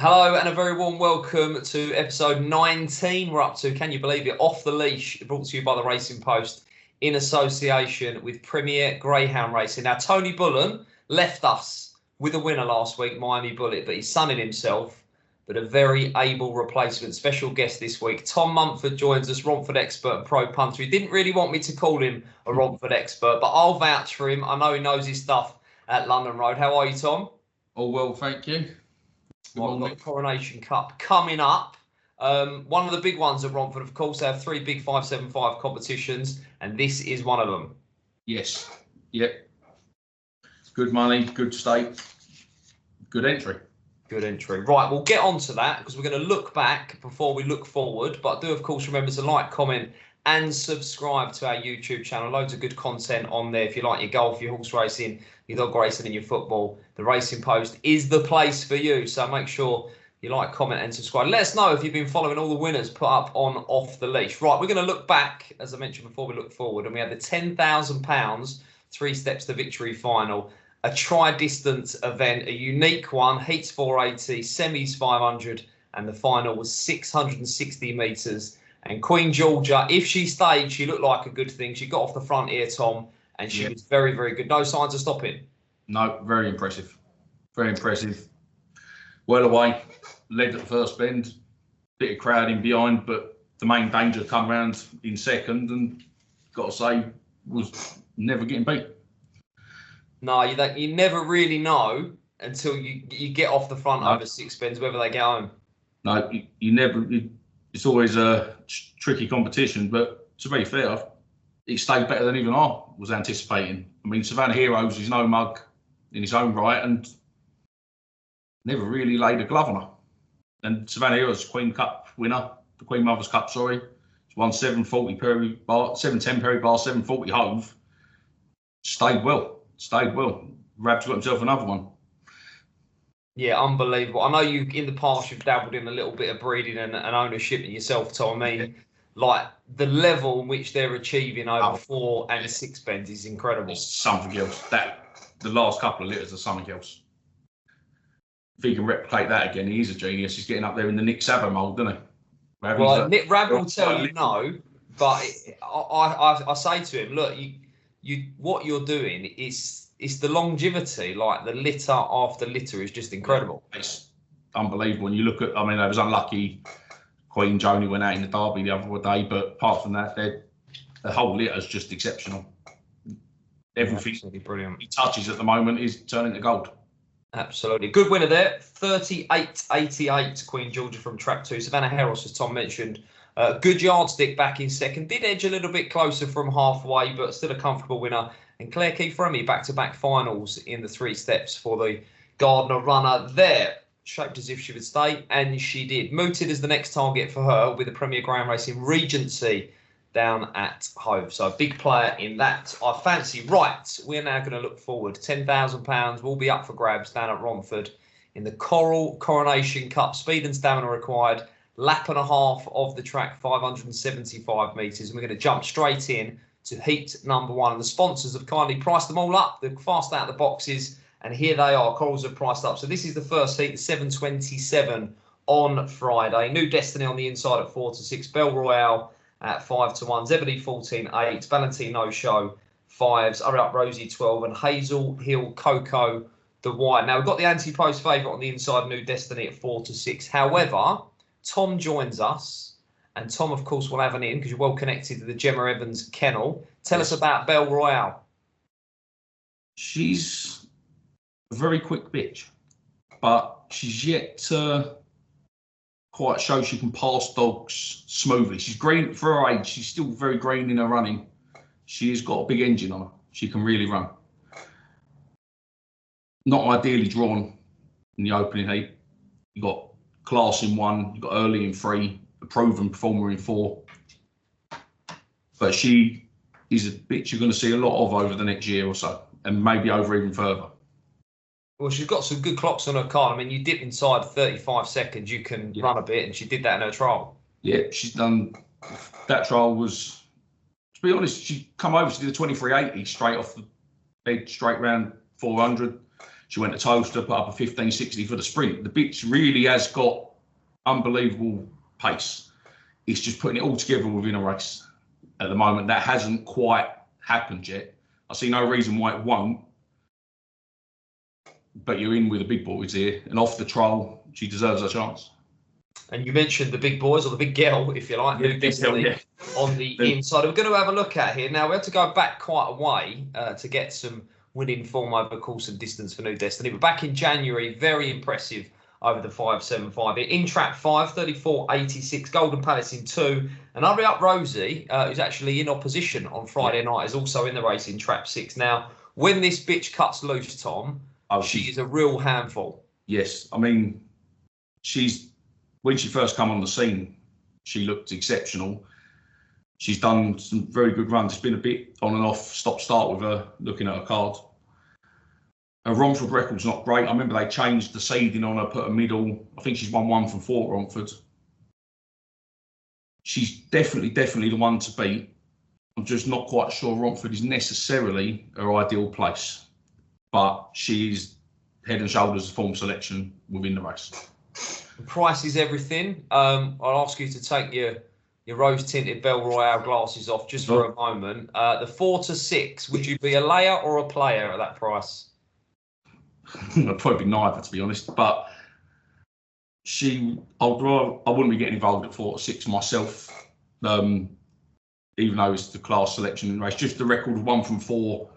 Hello and a very warm welcome to episode 19. We're up to, can you believe it, Off the Leash, brought to you by the Racing Post in association with Premier Greyhound Racing. Now, Tony Bullen left us with a winner last week, Miami Bullet, but he's sunning himself. But a very able replacement. Special guest this week, Tom Mumford joins us, Romford expert and pro punter. He didn't really want me to call him a Romford expert, but I'll vouch for him. I know he knows his stuff at London Road. How are you, Tom? All well, thank you. Well, we've got the Coronation Cup coming up. One of the big ones at Romford, of course, they have three big 575 competitions, and this is one of them. Yes. Yep. Good money, good stake, good entry. Good entry. Right, we'll get on to that because we're going to look back before we look forward. But do, of course, remember to like, comment, and subscribe to our YouTube channel. Loads of good content on there. If you like your golf, your horse racing, your dog racing and your football, the Racing Post is the place for you. So make sure you like, comment and subscribe. Let us know if you've been following all the winners put up on Off the Leash. Right, we're going to look back, as I mentioned before we look forward. And we had the £10,000 3 Steps to Victory final, a tri-distance event, a unique one, heats 480, semis 500, and the final was 660 metres. And Queen Georgia, if she stayed, she looked like a good thing. She got off the front here, Tom, and she was very, very good. No signs of stopping. No, very impressive. Very impressive. Well away, led at the first bend, bit of crowding behind, but the main danger come round in second, and got to say, was never getting beat. No, you never really know until you get off the front over 6 bends, whether they get home. No, you never. It's always a tricky competition, but to be fair, it stayed better than even I was anticipating. I mean, Savannah Heroes is no mug in his own right and never really laid a glove on her. And Savannah Heroes, Queen Cup winner, the Queen Mother's Cup, sorry. She won 740 Perry Bar, 710 Perry Bar, 740 Hove. Stayed well. Rab's got himself another one. Yeah, unbelievable. I know you, in the past, you've dabbled in a little bit of breeding and ownership yourself, Tom. I mean, like, the level in which they're achieving over 4 and 6 bends is incredible. It's something else. The last couple of litters are something else. If he can replicate that again, he's a genius. He's getting up there in the Nick Sabo mould, doesn't he? Well, Nick Rab will tell you no, but I say to him, look, you what you're doing is... It's the longevity, like the litter after litter is just incredible. It's unbelievable. When you look at, I mean, I was unlucky. Queen Joni went out in the Derby the other day, but apart from that, the whole litter is just exceptional. Everything brilliant he touches at the moment is turning to gold. Absolutely. Good winner there. 38.88 Queen Georgia from track 2. Savannah Heroes, as Tom mentioned. Good yardstick back in second. Did edge a little bit closer from halfway, but still a comfortable winner. And Claire Keith-Remy back-to-back finals in the 3 steps for the Gardner runner there. Shaped as if she would stay, and she did. Mooted as the next target for her with the Premier Greyhound Racing Regency down at Hove. So a big player in that, I fancy. Right, we're now going to look forward. £10,000 will be up for grabs down at Romford in the Coral Coronation Cup. Speed and stamina required. Lap and a half of the track, 575 metres. And we're going to jump straight in to heat number 1. And the sponsors have kindly priced them all up. They're fast out of the boxes. And here they are. Corals have priced up. So this is the first heat, 7:27 on Friday. New Destiny on the inside at 4 to 6. Belle Royale at 5 to 1. Zebedee 14.8. Valentino Show 5s. Hurry Up Rosie 12. And Hazel Hill Coco the white. Now we've got the anti-post favourite on the inside, New Destiny at 4 to 6. However, Tom joins us. And Tom, of course, will have an in because you're well connected to the Gemma Evans kennel. Tell us about Belle Royale. She's a very quick bitch, but she's yet to quite show she can pass dogs smoothly. She's green for her age. She's still very green in her running. She's got a big engine on her. She can really run. Not ideally drawn in the opening heat. You got class in 1, you got early in 3. A proven performer in 4, but she is a bitch you're going to see a lot of over the next year or so, and maybe over even further. Well, she's got some good clocks on her card. I mean, you dip inside 35 seconds, you can run a bit, and she did that in her trial. Yeah, she's done. That trial was, to be honest, she come over, she did a 23.80 straight off the bed, straight round 400. She went to Toaster, put up a 15.60 for the sprint. The bitch really has got unbelievable pace. It's just putting it all together within a race at the moment. That hasn't quite happened yet. I see no reason why it won't. But you're in with the big boys here, and off the trial, she deserves a chance. And you mentioned the big boys, or the big girl, if you like, New Destiny, on the inside. We're going to have a look at here. Now, we have to go back quite a way to get some winning form over course and distance for New Destiny. But back in January, very impressive over the 5.75 here. In trap 5, 34.86, Golden Palace in 2. And Hurry Up Rosie, who's actually in opposition on Friday night, is also in the race in trap 6. Now, when this bitch cuts loose, Tom, she is a real handful. Yes, I mean, when she first come on the scene, she looked exceptional. She's done some very good runs. It's been a bit on and off, stop-start with her, looking at her card. Her Romford record's not great. I remember they changed the seeding on her, put her middle. I think she's won 1 from 4 at Romford. She's definitely the one to beat. I'm just not quite sure Romford is necessarily her ideal place. But she's head and shoulders form selection within the race. Price is everything. I'll ask you to take your rose-tinted Belle Royale glasses off just for a moment. The 4 to 6, would you be a layer or a player at that price? I'd probably be neither, to be honest. But I wouldn't be getting involved at 4 to 6 myself, even though it's the class selection race. Just the record of 1 from 4.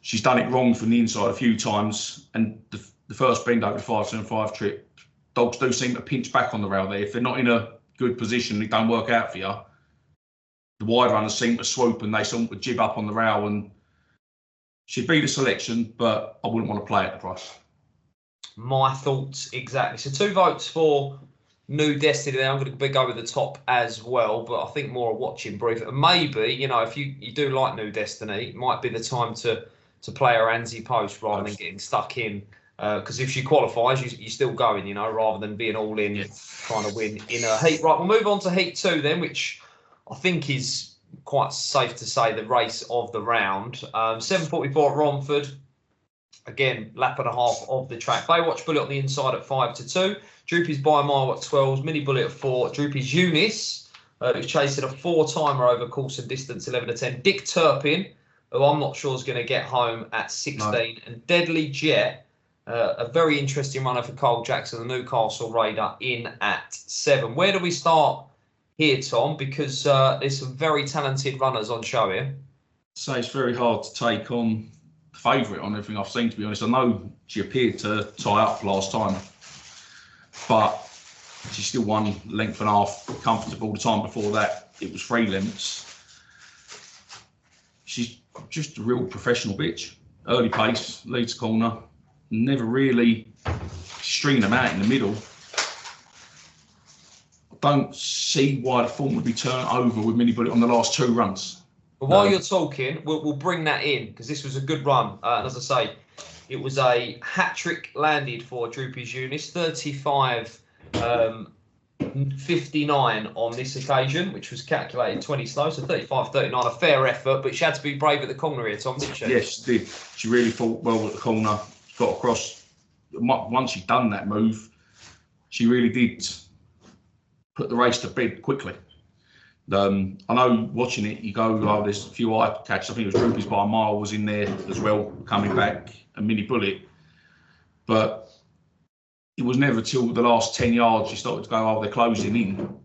She's done it wrong from the inside a few times, and the first bend over the 5.75 trip, dogs do seem to pinch back on the rail there. If they're not in a good position, it don't work out for you. The wide runners seem to swoop and they seem to jib up on the rail, and she'd be the selection, but I wouldn't want to play at the price. My thoughts exactly. So 2 votes for New Destiny there. I'm going to go with the top as well, but I think more a watching brief. And maybe, if you do like New Destiny, it might be the time to play her Anzi post rather than getting stuck in. Because if she qualifies, you're still going, rather than being all in, trying to win in a heat. Right, we'll move on to heat 2 then, which I think is quite safe to say the race of the round. 7.44 at Romford. Again, lap and a half of the track. Baywatch Bullet on the inside at 5 to 2. Droopy's By a Mile at 12. Mini Bullet at 4. Droopy's Eunice, who's chasing a 4-timer over course and distance, 11 to 10. Dick Turpin, who I'm not sure is going to get home at 16. No. And Deadly Jet, a very interesting runner for Cole Jackson, the Newcastle Raider, in at 7. Where do we start here, Tom? Because there's some very talented runners on show here. So it's very hard to take on the favourite on everything I've seen, to be honest. I know she appeared to tie up last time, but she still won length and a half comfortable. The time before that, it was 3 lengths. She's just a real professional bitch. Early pace, leads corner. Never really string them out in the middle. I don't see why the form would be turned over with Mini Bullet on the last 2 runs. But while you're talking, we'll bring that in, because this was a good run. And as I say, it was a hat-trick landed for Droopy's Eunice, 35.59 on this occasion, which was calculated 20 slow, so 35.39, a fair effort, but she had to be brave at the corner here, Tom, didn't she? Yes, she did. She really fought well at the corner, got across. Once she'd done that move, she really did put the race to bed quickly. I know watching it, you go, oh, there's a few eye catches. I think it was Droopy's By a Mile was in there as well, coming back, and Mini Bullet. But it was never till the last 10 yards you started to go, oh, they're closing in.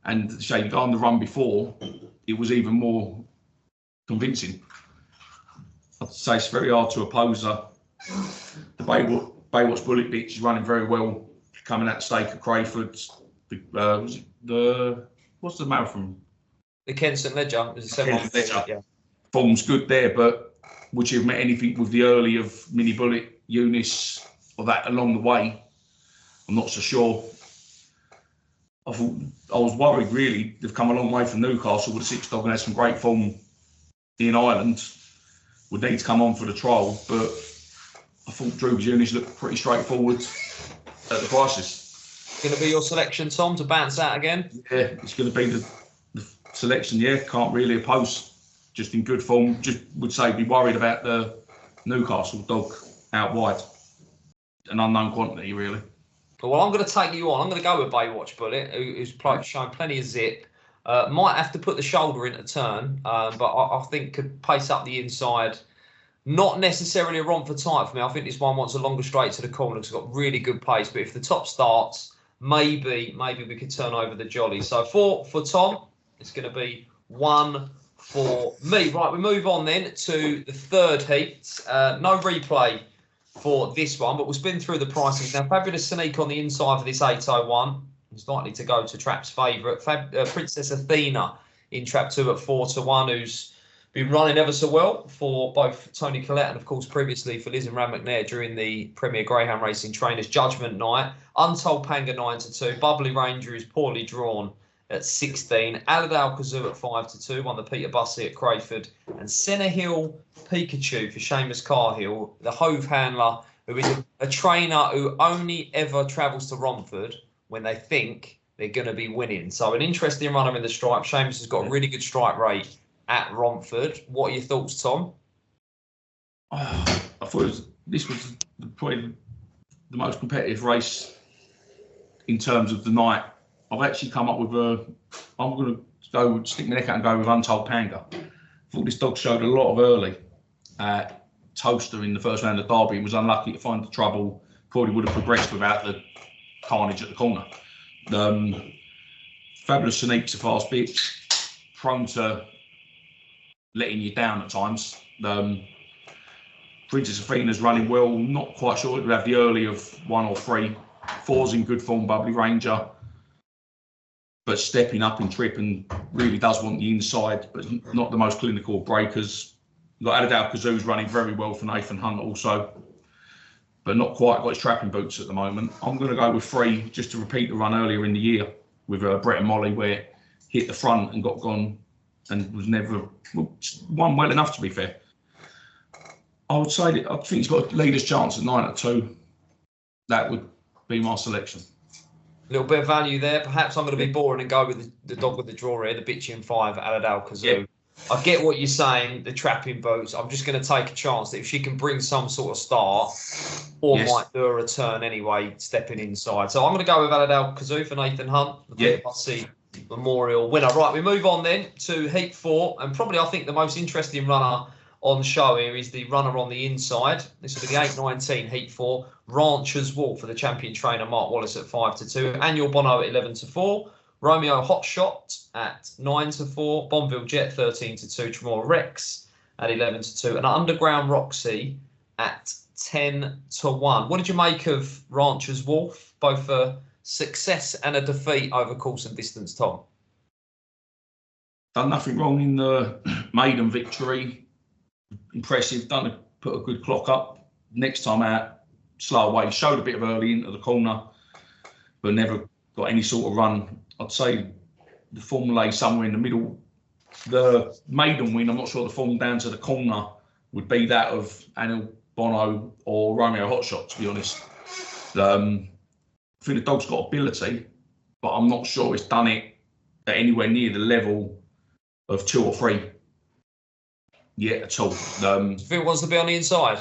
And so you go on the run before, it was even more convincing. I'd say it's very hard to oppose her. The Baywatch Bullet bitch is running very well, coming at the stake at Crayford. What's the marathon? The Kent St Ledger. Ledger. Yeah. Form's good there, but would you have met anything with the early of Mini Bullet, Eunice, or that along the way? I'm not so sure. I was worried, really. They've come a long way from Newcastle with a 6 dog and had some great form in Ireland. Would need to come on for the trial, but I thought Droopy's Eunice looked pretty straightforward at the prices. Going to be your selection, Tom, to bounce out again? Yeah, it's going to be the selection, yeah. Can't really oppose. Just in good form. Just would say be worried about the Newcastle dog out wide. an unknown quantity, really. Well, I'm going to take you on. I'm going to go with Baywatch Bullet, who's shown plenty of zip. Might have to put the shoulder into turn, but I think could pace up the inside. Not necessarily a Romford type for me. I think this one wants a longer straight to the corner because it's got really good pace. But if the top starts, maybe we could turn over the jolly. So for Tom, it's going to be 1 for me. Right, we move on then to the third heat. No replay for this one, but we'll spin through the pricing. Now, Fabulous Sneak on the inside for this 801. It's likely to go to Trap's favourite. Princess Athena in Trap 2 at 4 to 1, who's been running ever so well for both Tony Collette and, of course, previously for Liz and Ram McNair during the Premier Greyhound Racing Trainers Judgment Night. Untold Panga 9 to 2. Bubbly Ranger is poorly drawn at 16. Aladale Kazoo at 5 to 2. Won the Peter Bussey at Crayford. And Senna Hill Pikachu for Seamus Carhill, the Hove handler, who is a trainer who only ever travels to Romford when they think they're going to be winning. So an interesting runner in the stripe. Seamus has got a really good strike rate at Romford. What are your thoughts, Tom? I thought this was probably the most competitive race in terms of the night. I've actually come up with I'm going to go stick my neck out and go with Untold Panga. I thought this dog showed a lot of early at Toaster in the first round of Derby and was unlucky to find the trouble. Probably would have progressed without the carnage at the corner. Fabulous Sneak's a fast bitch, prone to letting you down at times. Princess Athena's running well, not quite sure it would have the early of 1 or 3. 4's in good form, Bubbly Ranger, but stepping up in trip and really does want the inside, but not the most clinical of breakers. You've got Aladale Kazoo's running very well for Nathan Hunt also, but not quite got his trapping boots at the moment. I'm going to go with 3 just to repeat the run earlier in the year with Brett and Molly, where it hit the front and got gone and was never won well enough, to be fair. I would say that I think he's got a leader's chance at 9 to 2. That would be my selection. A little bit of value there. Perhaps I'm going to be boring and go with the dog with the draw here, the Bitchin 5, Aladale Kazoo. Yeah. I get what you're saying, the trapping boots. I'm just going to take a chance that if she can bring some sort of start, or might do a return anyway, stepping inside. So I'm going to go with Aladale Kazoo for Nathan Hunt, the Peter Bussey Memorial winner. Right, we move on then to Heat 4, and probably I think the most interesting runner on the show here is the runner on the inside. This will be the 8.19 Heat 4, Rancher's Walk for the champion trainer Mark Wallace at 5 to 2, Annual Bono at 11 to 4, Romeo Hotshot at 9 to 4, Bonville Jet 13 to 2, Tremor Rex at 11 to 2, and Underground Roxy at 10 to 1. What did you make of Rancher's Wolf, both a success and a defeat over course and distance, Tom? Done nothing wrong in the maiden victory. Impressive, put a good clock up. Next time out, slow away. Showed a bit of early into the corner, but never got any sort of run. I'd say the form lay somewhere in the middle. The maiden win, I'm not sure the form down to the corner would be that of Anil Bono or Romeo Hotshot, to be honest. I think the dog's got ability, but I'm not sure it's done it at anywhere near the level of 2 or 3 yet at all. Do you think it wants to be on the inside?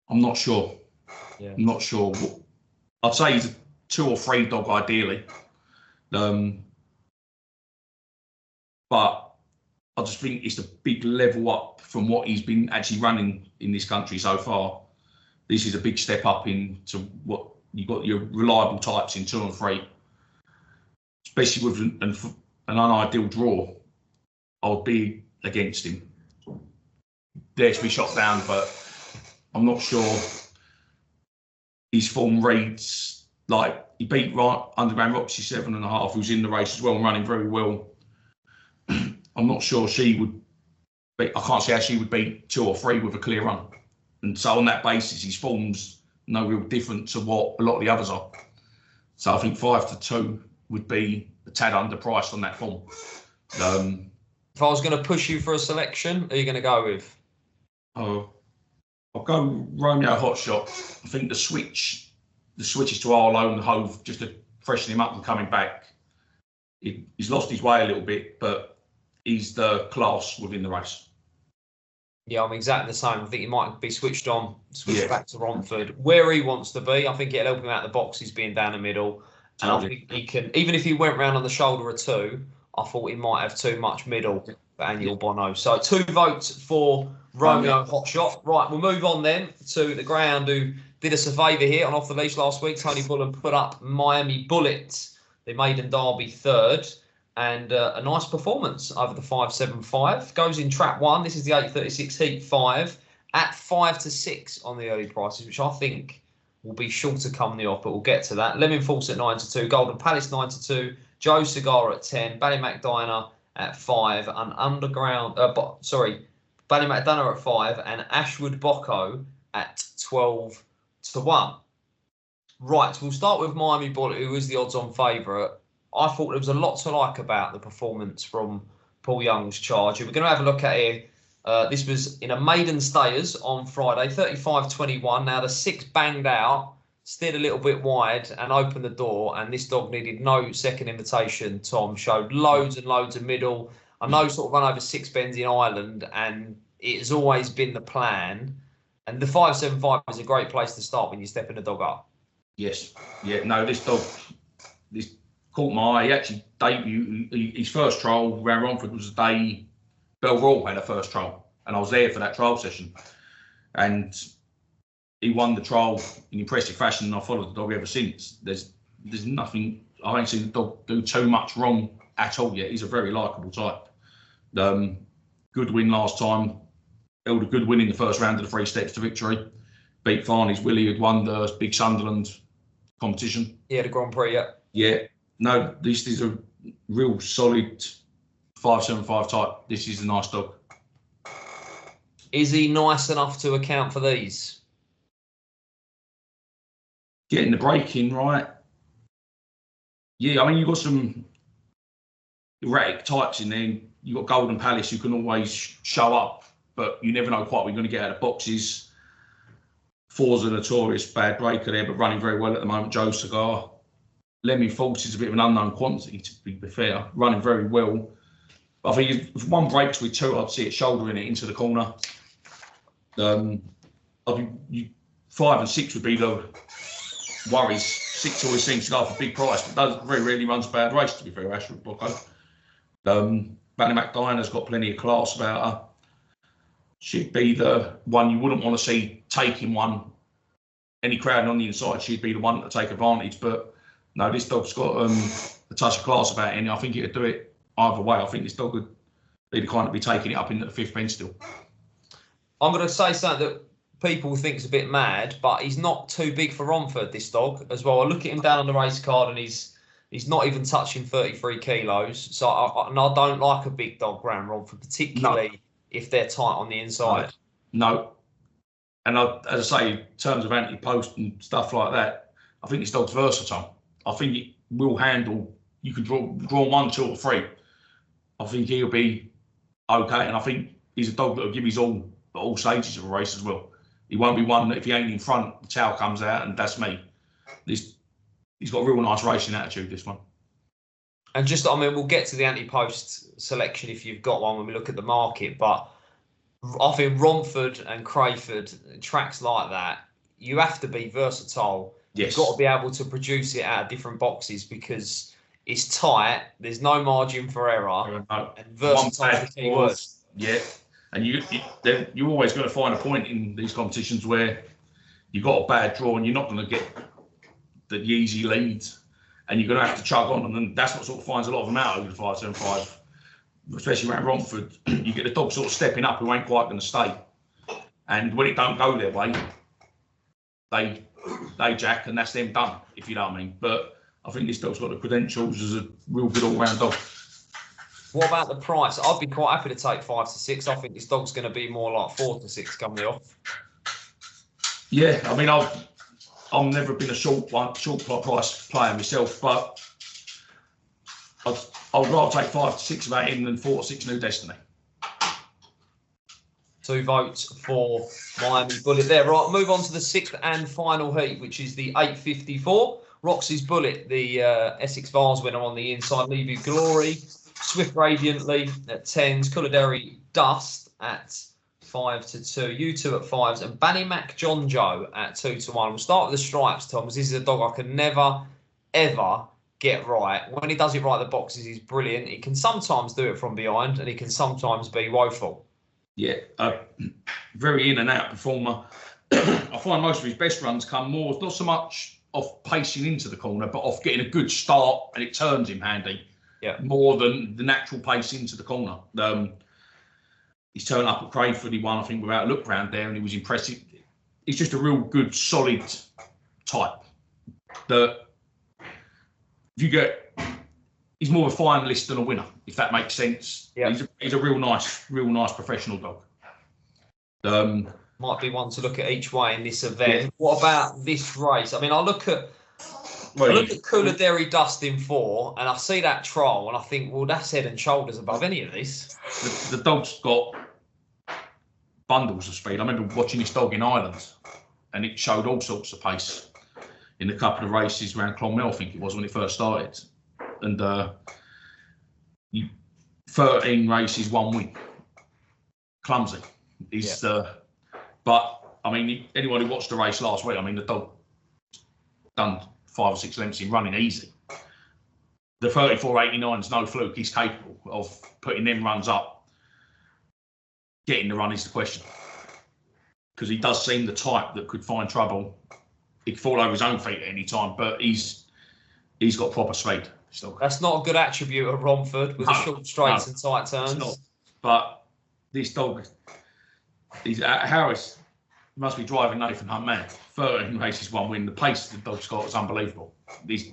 I'm not sure. Yeah. I'm not sure. I'd say he's a 2 or 3 dog ideally. But I just think it's a big level up from what he's been actually running in this country so far. This is a big step up into what you've got your reliable types in 2 and 3, especially with an unideal draw. I would be against him. There to be shot down, but I'm not sure his form reads like he beat Underground Roxy 7.5, who's in the race as well and running very well. I'm not sure she would beat, I can't see how she would beat 2 or 3 with a clear run. And so on that basis, his form's no real different to what a lot of the others are. So I think 5 to 2 would be a tad underpriced on that form. If I was going to push you for a selection, who are you going to go with? I'll go Romeo Hotshot. I think the switches to Arlo and Hove just to freshen him up and coming back. He's lost his way a little bit, but he's the class within the race. Yeah, I'm exactly the same. I think he might be switched back to Romford, where he wants to be. I think it'll help him out the boxes being down the middle. And I think he can, even if he went round on the shoulder or two, I thought he might have too much middle for Annual Bono. So 2 votes for Romeo Hotshot. Right, we'll move on then to the greyhound who did us a favour here on Off the Leash last week. Tony Bullen put up Miami Bullet, the maiden derby third. And a nice performance over the 5.75. Goes in trap 1. This is the 8.36 heat 5 at 5 to 6 on the early prices, which I think will be sure to come the off, but we'll get to that. Lemon Force at 9 to 2, Golden Palace 9 to 2, Joe Cigar at 10, Ballymac Diner at 5, and Ballymac Diner at 5, and Ashwood Bocco at 12 to 1. Right, we'll start with Miami Bullet, who is the odds-on favourite. I thought there was a lot to like about the performance from Paul Young's charge. We're going to have a look at here. This was in a maiden stayers on Friday, 35.21. Now the 6 banged out, steered a little bit wide and opened the door. And this dog needed no second invitation. Tom showed loads and loads of middle. I know sort of run over 6 bends in Ireland, and it has always been the plan. And the 5.75 is a great place to start when you're stepping the dog up. Yes. Yeah. No, this dog, this caught my eye. He actually debuted his first trial around Romford was the day Bell Royal had a first trial, and I was there for that trial session. And he won the trial in impressive fashion, and I followed the dog ever since. There's nothing. I ain't seen the dog do too much wrong at all yet. He's a very likeable type. Good win last time. Held a good win in the first round of the 3 steps to victory. Beat Farney's Willie, who'd won the big Sunderland competition. Yeah, the Grand Prix. Yeah. Yeah. No, this is a real solid 5.75 type. This is a nice dog. Is he nice enough to account for these? Getting the break-in right. Yeah, I mean, you've got some erratic types in there. You've got Golden Palace, who can always show up, but you never know quite what you're going to get out of boxes. 4's a notorious bad breaker there, but running very well at the moment. Joe Cigar. Lemmy Force is a bit of an unknown quantity, to be fair. Running very well. But I think if one breaks with 2, I'd see it shouldering it into the corner. 5 and 6 would be the worries. 6 always seems to go for a big price, but does very rarely runs a bad race, to be fair, Ashwood Bocco. Ballymac Diner's got plenty of class about her. She'd be the one you wouldn't want to see taking one. Any crowd on the inside, she'd be the one to take advantage. But no, this dog's got a touch of class about it, and I think it'd do it either way. I think this dog would be the kind to be taking it up into the 5th bench still. I'm going to say something that people think is a bit mad, but he's not too big for Romford, this dog, as well. I look at him down on the race card, and he's not even touching 33 kilos. So I don't like a big dog around Romford, particularly if they're tight on the inside. No. And as I say, in terms of anti-post and stuff like that, I think this dog's versatile. I think it will handle. You can draw 1, 2, or 3. I think he'll be okay, and I think he's a dog that will give his all at all stages of a race as well. He won't be one that if he ain't in front, the towel comes out, and that's me. He's got a real nice racing attitude, this one. And just, I mean, we'll get to the anti-post selection if you've got one when we look at the market, but I think Romford and Crayford, tracks like that, you have to be versatile. Yes. You've got to be able to produce it out of different boxes because it's tight, there's no margin for error, and versatile is the key word. Yeah, and you're always going to find a point in these competitions where you've got a bad draw and you're not going to get the easy leads, and you're going to have to chug on, and then that's what sort of finds a lot of them out over the 5.75, especially around Romford. You get the dog sort of stepping up who ain't quite going to stay, and when it don't go their way, they jack, and that's them done, if you know what I mean. But I think this dog's got the credentials as a real good all-round dog. What about the price? I'd be quite happy to take 5 to 6. I think this dog's going to be more like 4 to 6 coming off. Yeah, I mean, I've never been a short price player myself, but I'd rather take 5 to 6 about him than 4 to 6 New Destiny. 2 votes for Miami Bullet there. Right, move on to the 6th and final heat, which is the 8.54. Roxy's Bullet, the Essex Vars winner on the inside. Leave You Glory, Swift Radiantly at 10s. Cullidary Dust at 5-2. You two at 5s. And Ballymac John Joe at 2-1. We'll start with the stripes, Tom, because this is a dog I can never, ever get right. When he does it right at the boxes, he's brilliant. He can sometimes do it from behind, and he can sometimes be woeful. Yeah, very in and out performer. I find most of his best runs come more, not so much off pacing into the corner, but off getting a good start, and it turns him handy. Yeah. More than the natural pace into the corner. He's turned up at Crayford. He won, I think, without a look round there, and he was impressive. He's just a real good, solid type. That if you get, he's more of a finalist than a winner, if that makes sense. Yeah. He's a real nice professional dog. Might be one to look at each way in this event. Yeah. What about this race? I mean, I look at Cooler Derry Dust in 4, and I see that trial, and I think, well, that's head and shoulders above any of these. The dog's got bundles of speed. I remember watching this dog in Ireland, and it showed all sorts of pace in a couple of races around Clonmel, I think it was, when it first started. And 13 races, 1 win. Clumsy. But, I mean, anyone who watched the race last week, I mean, the dog done 5 or 6 lengths in running easy. The 34.89 is no fluke. He's capable of putting them runs up. Getting the run is the question. Because he does seem the type that could find trouble. He could fall over his own feet at any time, but he's got proper speed. Still. That's not a good attribute at Romford with the short straights and tight turns. But this dog, Harris must be driving Nathan Hunt mad. 13 races, 1 win. The pace the dog's got is unbelievable. If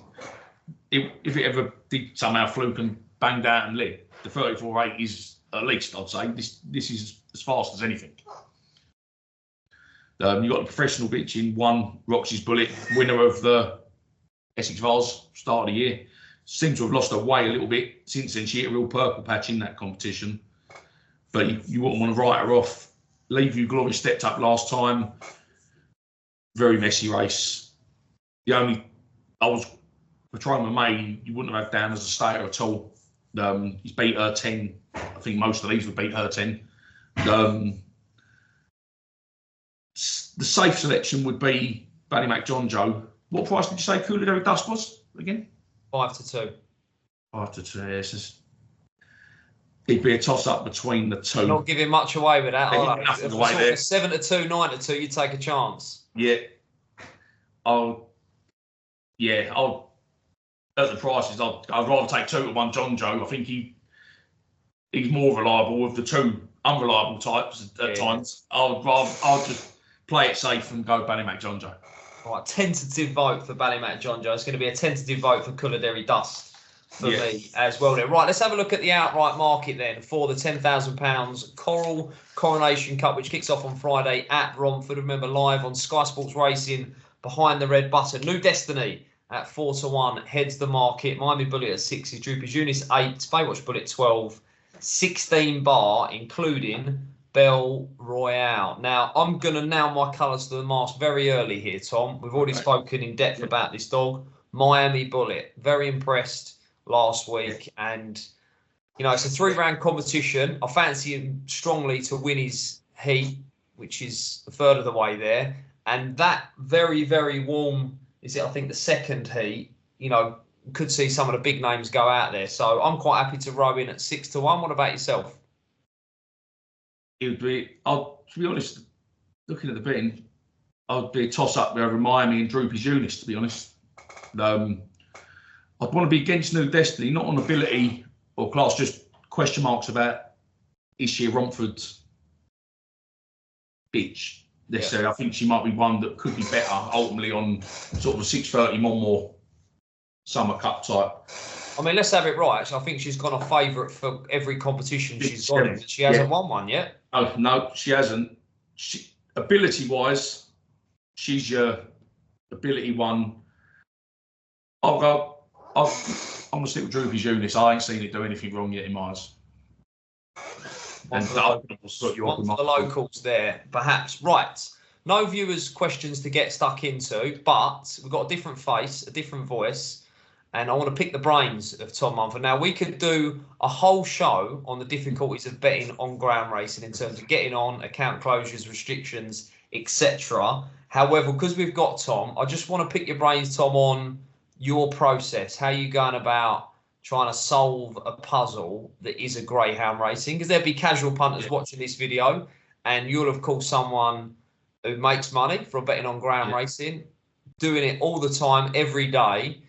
it ever did somehow fluke and banged out and lit, the 34.8 is at least, I'd say. This is as fast as anything. You've got a professional bitch in 1, Roxy's Bullet, winner of the Essex Vars, start of the year. Seems to have lost her way a little bit since then. She hit a real purple patch in that competition. But you wouldn't want to write her off. Leave You Glory stepped up last time. Very messy race. I was Patroma May, you wouldn't have had down as a stayer at all. He's beat her 10. I think most of these would beat her 10. The safe selection would be Ballymac John Joe. What price did you say Cooler Derry Dust was again? 5-2. 5-2, yes. It'd be a toss-up between the two. Not giving much away with that. Nothing away there. 7-2, 9-2, you'd take a chance. Yeah. I'll at the prices, I'd rather take 2-1 John Joe. I think he's more reliable of the two unreliable types at times. I'll just play it safe and go Ballymac John Joe. All right, tentative vote for Ballymac John Joe. It's going to be a tentative vote for Cooler Derry Dust for me as well. Then. Right, let's have a look at the outright market then for the £10,000 Coral Coronation Cup, which kicks off on Friday at Romford. Remember, live on Sky Sports Racing behind the red button. New Destiny at 4-1 heads the market. Miami Bullet at 6 is Droopy's Eunice 8, Baywatch Bullet 12, 16 bar, including Belle Royale. Now, I'm going to nail my colours to the mast very early here, Tom. We've already spoken in depth about this dog. Miami Bullet, very impressed last week. And, you know, it's a 3-round competition. I fancy him strongly to win his heat, which is a third of the way there. And that very, very warm, I think the second heat, you know, could see some of the big names go out there. So I'm quite happy to row in at 6-1. What about yourself? It would be, to be honest, looking at the betting, I'd be a toss-up over Miami and Droopy's Eunice, to be honest. I'd want to be against New Destiny, not on ability or class, just question marks about is she a Romford's bitch necessarily. I think she might be one that could be better ultimately on sort of a 6:30 Monmore Summer Cup type. I mean, let's have it right. Actually, I think she's gone a favourite for every competition she's gone in. She hasn't won one yet. Oh, no, she hasn't. Ability-wise, she's your ability one. I'm going to stick with Droopy's Eunice. I ain't seen it do anything wrong yet in my eyes. One for the locals there, perhaps. Right. No viewers' questions to get stuck into, but we've got a different face, a different voice. and I want to pick the brains of Tom Mumford. Now, we could do a whole show on the difficulties of betting on ground racing in terms of getting on, account closures, restrictions, etc. However, because we've got Tom, I just want to pick your brains, Tom, on your process, how you going about trying to solve a puzzle that is a greyhound racing, because there'll be casual punters watching this video, and you'll of course someone who makes money from betting on ground racing, doing it all the time, every day.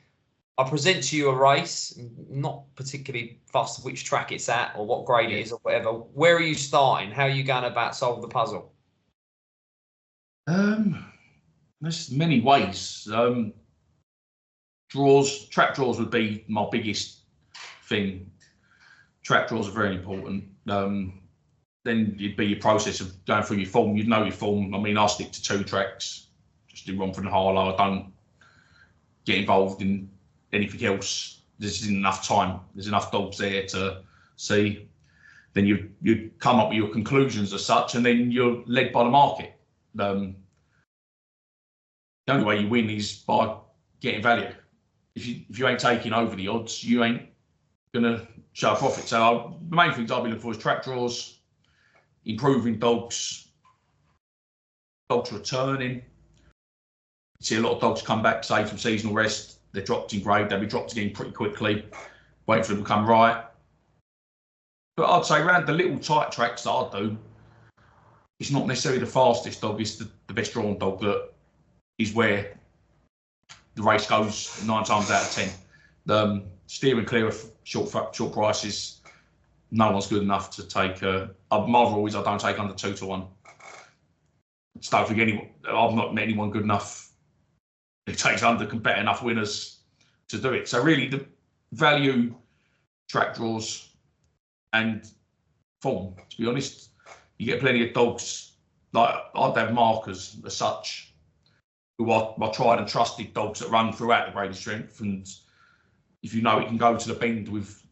I present to you a race, not particularly fussed which track it's at or what grade it is or whatever. Where are you starting? How are you going about solve the puzzle? There's many ways. Trap draws would be my biggest thing. Trap draws are very important. Then it'd be your process of going through your form. You'd know your form. I mean, I stick to 2 tracks, just do Romford and Harlow. I don't get involved in anything else. There's enough time. There's enough dogs there to see. Then you come up with your conclusions as such, and then you're led by the market. The only way you win is by getting value. If you ain't taking over the odds, you ain't gonna show a profit. So the main things I'll be looking for is track draws, improving dogs returning. You see a lot of dogs come back, say, from seasonal rest. They're dropped in grade. They'll be dropped again pretty quickly. Wait for them to come right. But I'd say around the little tight tracks that I do, it's not necessarily the fastest dog. It's the best drawn dog that is where the race goes 9 times out of 10. The steering clear of short prices, no one's good enough to take. My rule is I don't take under 2 to 1. Just don't think I've not met anyone good enough who takes under, can bet enough winners to do it. So really, the value, track draws, and form. To be honest, you get plenty of dogs. Like I'd have markers as such, who are my tried and trusted dogs that run throughout the graded strength. And if you know it can go to the bend with,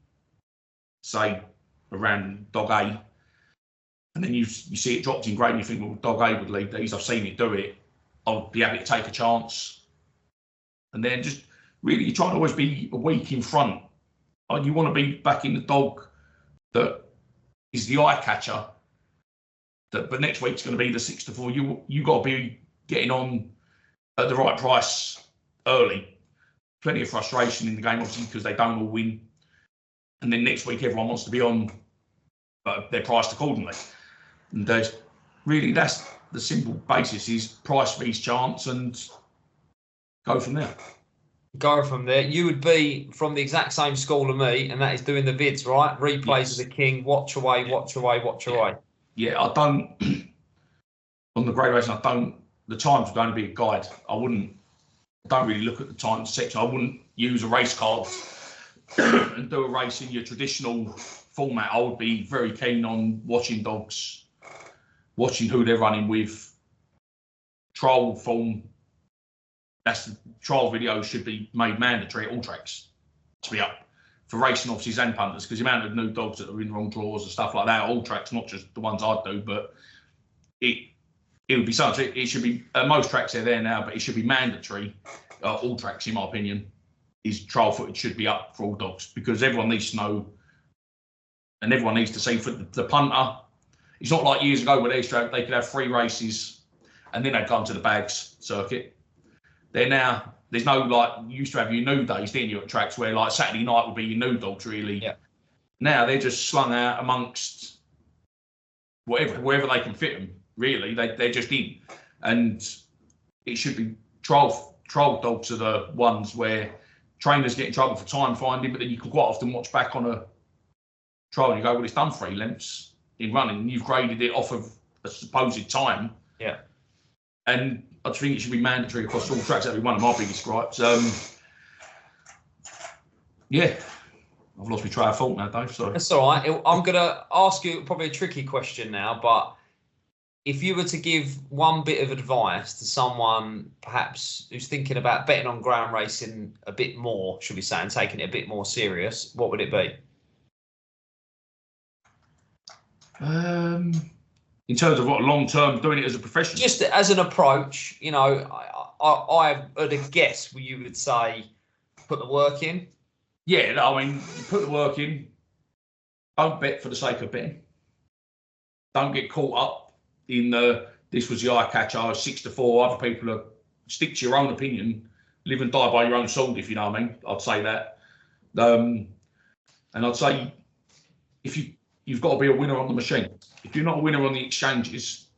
say, around dog A, and then you see it dropped in grade and you think, well, dog A would lead these. I've seen it do it. I'll be happy to take a chance. And then just really, you're trying to always be a week in front. You want to be backing the dog that is the eye catcher. But next week's going to be the 6 to 4. You got to be getting on at the right price early. Plenty of frustration in the game, obviously, because they don't all win. And then next week, everyone wants to be on, but they're priced accordingly. And really, that's the simple basis: is price beats chance, and go from there. Go from there. You would be from the exact same school of me, and that is doing the vids, right? Replays of the king, watch away, watch away, watch away. Yeah, I don't, on the grade racing, the times would only be a guide. I don't really look at the time section. I wouldn't use a race card and do a race in your traditional format. I would be very keen on watching dogs, watching who they're running with, trial form. That's the trial video should be made mandatory at all tracks to be up for racing officers and punters, because the amount of new dogs that are in wrong draws and stuff like that, all tracks, not just the ones I do, but it would be something. It should be at most tracks they're there now, but it should be mandatory. All tracks, in my opinion, is trial footage should be up for all dogs, because everyone needs to know, and everyone needs to see for the punter. It's not like years ago where they could have 3 races and then they'd come to the bags circuit. They're now, there's no, like, you used to have your new days, didn't you, at tracks where like Saturday night would be your new dogs, really. Yeah. Now they're just slung out amongst wherever they can fit them, really. They're just in. And it should be trial dogs are the ones where trainers get in trouble for time finding, but then you can quite often watch back on a trial and you go, well, it's done 3 lengths in running and you've graded it off of a supposed time. Yeah. And I just think it should be mandatory across all tracks. That'd be one of my biggest gripes. Yeah, I've lost my train of thought now, Dave. Sorry. That's all right. I'm going to ask you probably a tricky question now, but if you were to give one bit of advice to someone perhaps who's thinking about betting on ground racing a bit more, should we say, and taking it a bit more serious, what would it be? In terms of what long-term doing it as a profession? Just as an approach, you know, I would guess you would say Put the work in. Yeah, no, I mean, you put the work in. Don't bet for the sake of betting. Don't get caught up in this was the eye catcher, 6-4. Other people are stick to your own opinion. Live and die by your own sword, if you know what I mean. I'd say that. And I'd say if you've got to be a winner on the machine. If you're not a winner on the exchanges,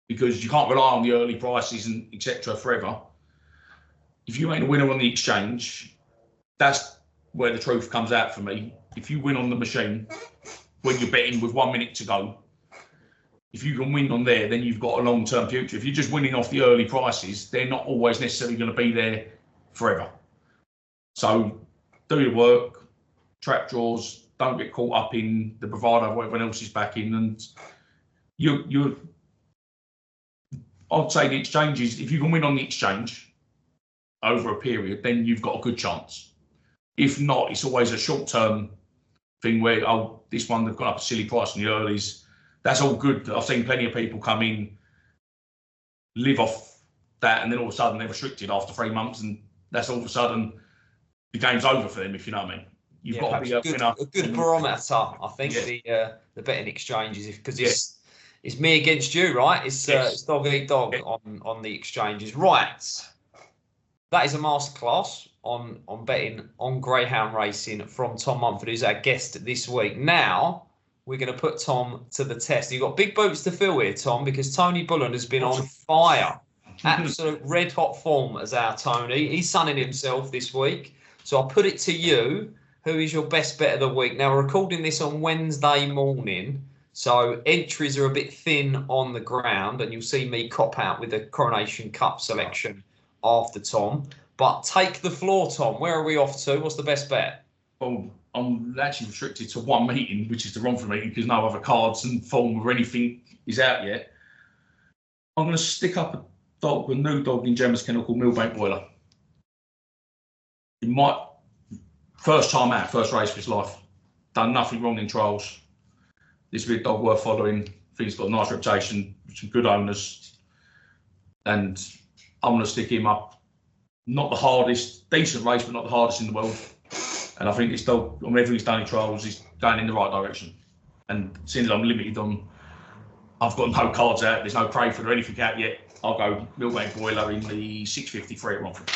because you can't rely on the early prices and etc. forever. If you ain't a winner on the exchange, that's where the truth comes out for me. If you win on the machine when you're betting with 1 minute to go, if you can win on there, then you've got a long-term future. If you're just winning off the early prices, they're not always necessarily going to be there forever. So do your work, trap draws, don't get caught up in the bravado of what everyone else is backing. And I'd say the exchanges, if you can win on the exchange over a period, then you've got a good chance. If not, it's always a short-term thing where, oh, this one, they've gone up a silly price in the earlies. That's all good. I've seen plenty of people come in, live off that, and then all of a sudden they're restricted after 3 months, and that's all of a sudden the game's over for them, if you know what I mean. You've got to be a winner. A good barometer, I think, the betting exchanges, because it's me against you, right? It's dog eat dog on the exchanges. Right. That is a masterclass on betting on greyhound racing from Tom Mumford, who's our guest this week. Now, we're going to put Tom to the test. You've got big boots to fill here, Tom, because Tony Bullen has been on fire. Absolute red-hot form as our Tony. He's sunning himself this week. So I'll put it to you. Who is your best bet of the week? Now, we're recording this on Wednesday morning, so entries are a bit thin on the ground, and you'll see me cop out with the Coronation Cup selection after Tom. But take the floor, Tom. Where are we off to? What's the best bet? Well, I'm actually restricted to one meeting, which is the Romford meeting, because no other cards and form or anything is out yet. I'm going to stick up a new dog in Gemma's kennel called Millbank Boiler. It might, first time out, first race of his life. Done nothing wrong in trials. This will be a dog worth following. I think he's got a nice reputation, some good owners. And I'm going to stick him up. Not the hardest, decent race, but not the hardest in the world. And I think this dog, on everything he's done in trials, is going in the right direction. And since I'm limited on, I've got no cards out, there's no Crayford or anything out yet, I'll go Millbank Boiler in the 653 at Romford.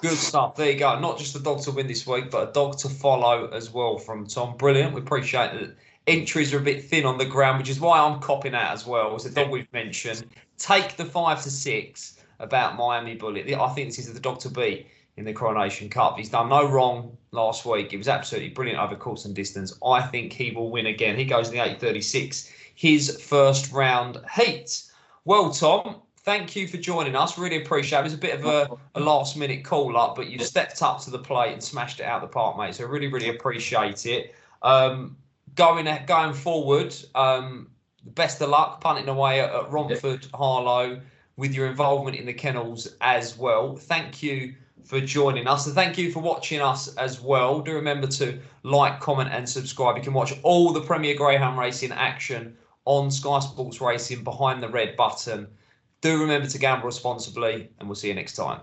Good stuff. There you go. Not just a dog to win this week, but a dog to follow as well from Tom. Brilliant. We appreciate that. Entries are a bit thin on the ground, which is why I'm copping out as well. It's a dog we've mentioned. Take the 5-6 about Miami Bullet. I think this is the dog to beat in the Coronation Cup. He's done no wrong last week. It was absolutely brilliant over course and distance. I think he will win again. He goes in the 8:36, his first round heat. Well, Tom, thank you for joining us. Really appreciate it. It was a bit of a last minute call up, but you've stepped up to the plate and smashed it out the park, mate. So I really, really appreciate it. Going forward, best of luck punting away at Romford, Harlow, with your involvement in the kennels as well. Thank you for joining us, and thank you for watching us as well. Do remember to like, comment and subscribe. You can watch all the Premier Greyhound Racing action on Sky Sports Racing behind the red button. Do remember to gamble responsibly, and we'll see you next time.